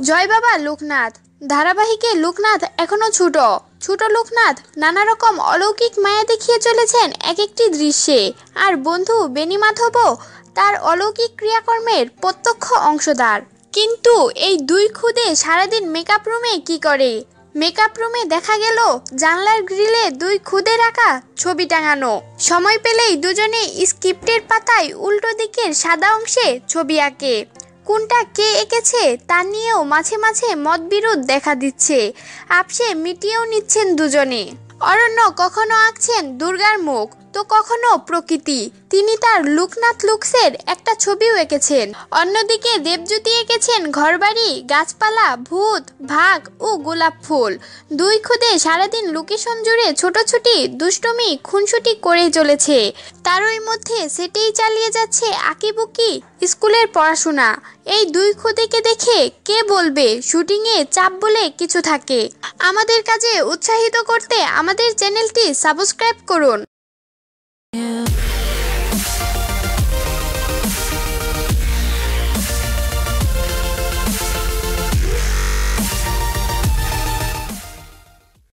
জয় বাবা লোকনাথ ধারাবাহিকে লোকনাথ এখনো ছোট ছোট লোকনাথ নানা রকম অলৌকিক মায়া দেখিয়ে চলেছেন এক একটি দৃশ্যে। আর বন্ধু বেনি মাধবও তার অলৌকিক ক্রিয়াকর্মের প্রত্যক্ষ অংশদার। কিন্তু এই দুই খুদে সারাদিন মেকআপ রুমে কি করে? মেকআপ রুমে দেখা গেল জানলার গ্রিলে দুই খুদে রাখা ছবি টাঙানো। সময় পেলেই দুজনে স্ক্রিপ্টের পাতায় উল্টো দিকের সাদা অংশে ছবি আঁকে। কোনটা কে এঁকেছে তা নিয়েও মাঝে মাঝে মতবিরোধ দেখা দিচ্ছে। আপসে মিটিয়েও নিচ্ছেন দুজনে। অরণ্য কখনো আঁকছেন দুর্গার মুখ, তো কখনো প্রকৃতি। তিনি তার লোকনাথ লুকসের একটা ছবিও এঁকেছেন। অন্যদিকে দেবজ্যোতি এঁকেছেন ঘরবাড়ি, গাছপালা, ভূত, ভাগ ও গোলাপ ফুল। দুই খুদে সারাদিন লোকেশন জুড়ে ছোটাছুটি, দুষ্টুমি, খুনসুটি করেই চলেছে। তারই মধ্যে সেটেই চালিয়ে যাচ্ছে আঁকিবুকি স্কুলের পড়াশোনা। এই দুই খুদেকে দেখে কে বলবে শুটিংয়ে চাপ বলে কিছু থাকে? আমাদের কাজে উৎসাহিত করতে আমাদের চ্যানেলটি সাবস্ক্রাইব করুন।